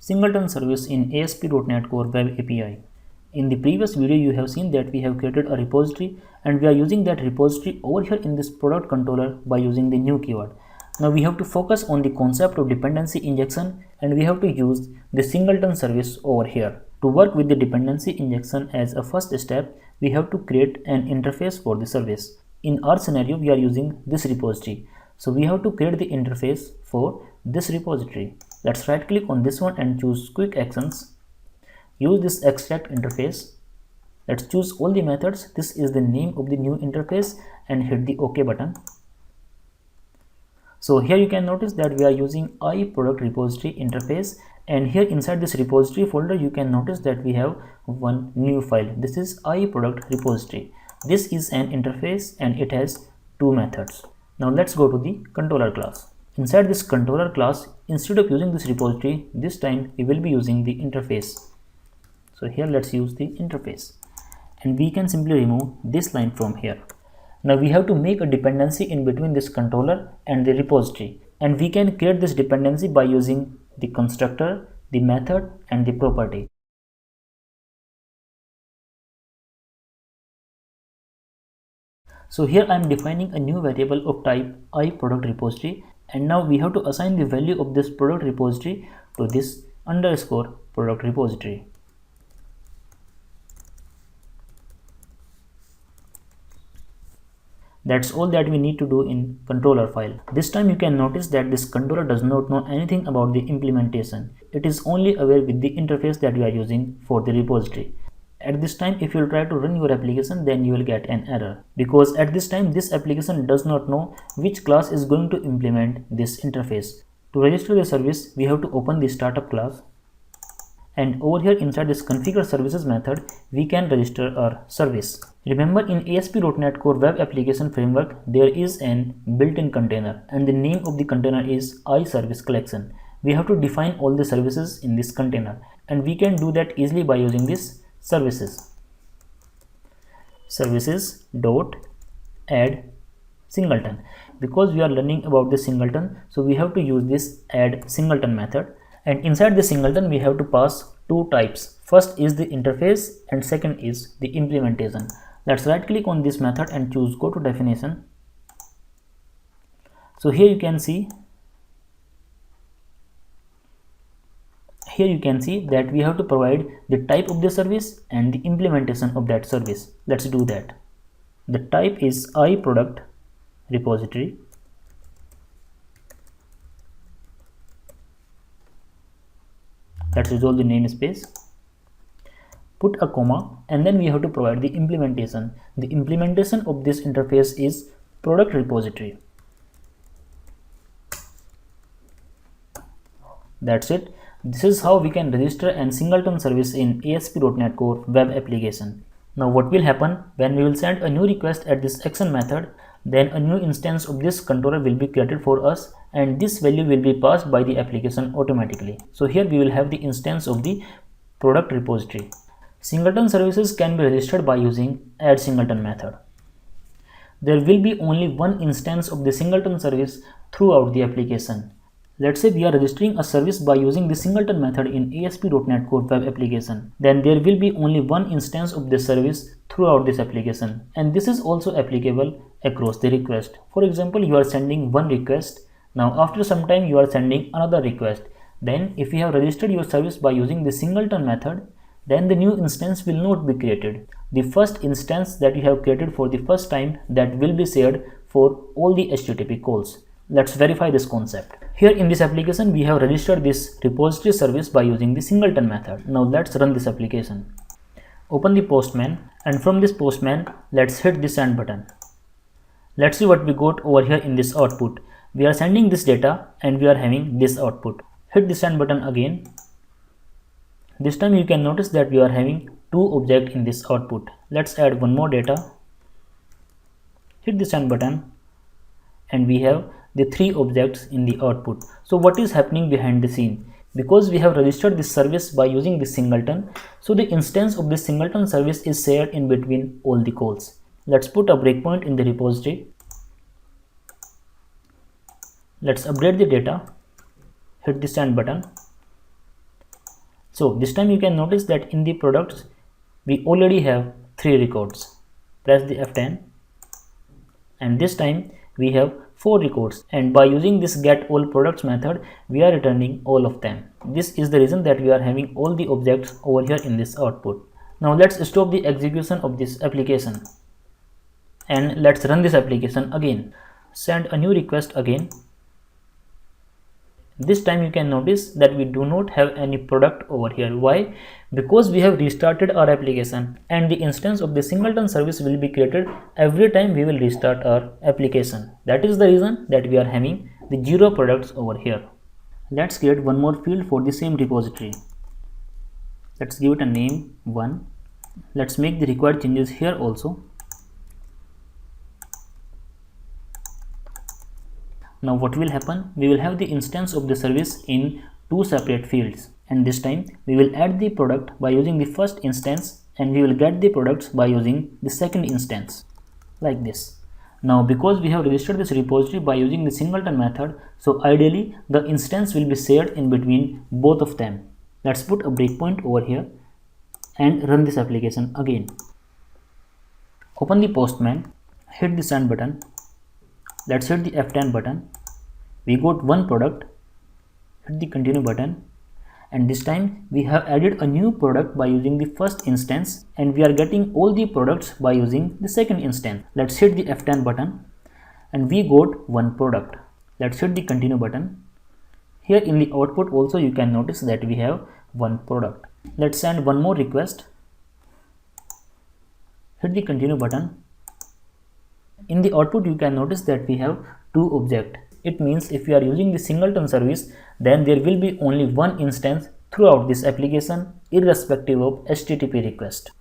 Singleton service in ASP.NET Core Web API. In the previous video, you have seen that we have created a repository and we are using that repository over here in this product controller by using the new keyword. Now we have to focus on the concept of dependency injection and we have to use the Singleton service over here. To work with the dependency injection as a first step, we have to create an interface for the service. In our scenario, we are using this repository. So we have to create the interface for this repository. Let's right click on this one and choose quick actions. Use this extract interface. Let's choose all the methods. This is the name of the new interface and hit the OK button. So here you can notice that we are using iProduct repository interface, and here inside this repository folder you can notice that we have one new file. This is iProduct repository. This is an interface and it has two methods. Now let's go to the controller class. Inside this controller class, instead of using this repository, this time we will be using the interface. So here let's use the interface and we can simply remove this line from here. Now we have to make a dependency in between this controller and the repository, and we can create this dependency by using the constructor, the method and the property. So here I am defining a new variable of type iProduct repository, and now we have to assign the value of this product repository to this underscore product repository. That's all that we need to do in controller file. This time you can notice that this controller does not know anything about the implementation. It is only aware with the interface that we are using for the repository. At this time, if you will try to run your application, then you will get an error, because at this time this application does not know which class is going to implement this interface. To register the service, we have to open the startup class, and over here inside this configure services method we can register our service. Remember, in ASP.NET Core Web Application Framework there is an built-in container and the name of the container is iService collection. We have to define all the services in this container, and we can do that easily by using this services dot add singleton. Because we are learning about the singleton, so we have to use this add singleton method, and inside the singleton we have to pass two types. First is the interface and second is the implementation. Let's right click on this method and choose go to definition. So here you can see that we have to provide the type of the service and the implementation of that service. Let's do that. The type is iProduct repository. Let's resolve the namespace, put a comma, and then we have to provide the implementation. The implementation of this interface is product repository. That's it. This is how we can register an singleton service in ASP.NET Core Web Application. Now what will happen when we will send a new request at this action method, then a new instance of this controller will be created for us and this value will be passed by the application automatically. So here we will have the instance of the product repository. Singleton services can be registered by using add singleton method. There will be only one instance of the singleton service throughout the application. Let's say we are registering a service by using the singleton method in ASP.NET Core Web Application. Then there will be only one instance of this service throughout this application, and this is also applicable across the request. For example, you are sending one request. Now after some time you are sending another request. Then if you have registered your service by using the singleton method, then the new instance will not be created. The first instance that you have created for the first time, that will be shared for all the HTTP calls. Let's verify this concept. Here in this application we have registered this repository service by using the singleton method. Now let's run this application. Open the Postman, and from this Postman let's hit the send button. Let's see what we got over here in this output. We are sending this data and we are having this output. Hit the send button again. This time you can notice that we are having two objects in this output. Let's add one more data. Hit the send button and we have the three objects in the output. So what is happening behind the scene? Because we have registered this service by using this singleton, so the instance of this singleton service is shared in between all the calls. Let's put a breakpoint in the repository. Let's update the data. Hit the send button. So this time you can notice that in the products we already have 3 records. Press the F10 and this time we have 4 records, and by using this get all products method we are returning all of them. This is the reason that we are having all the objects over here in this output. Now let's stop the execution of this application and let's run this application again. Send a new request again. This time you can notice that we do not have any product over here. Why? Because we have restarted our application and the instance of the singleton service will be created every time we will restart our application. That is the reason that we are having the 0 products over here. Let's create one more field for the same repository. Let's give it a name 1. Let's make the required changes here also. Now what will happen? We will have the instance of the service in 2 separate fields, and this time we will add the product by using the first instance and we will get the products by using the second instance, like this. Now because we have registered this repository by using the singleton method, so ideally the instance will be shared in between both of them. Let's put a breakpoint over here and run this application again. Open the Postman, hit the send button. Let's hit the F10 button. We got 1 product, hit the continue button, and this time we have added a new product by using the first instance and we are getting all the products by using the second instance. Let's hit the F10 button and we got 1 product. Let's hit the continue button. Here in the output also you can notice that we have 1 product. Let's send one more request. Hit the continue button. In the output you can notice that we have 2 objects. It means if we are using the singleton service, then there will be only 1 instance throughout this application irrespective of HTTP request.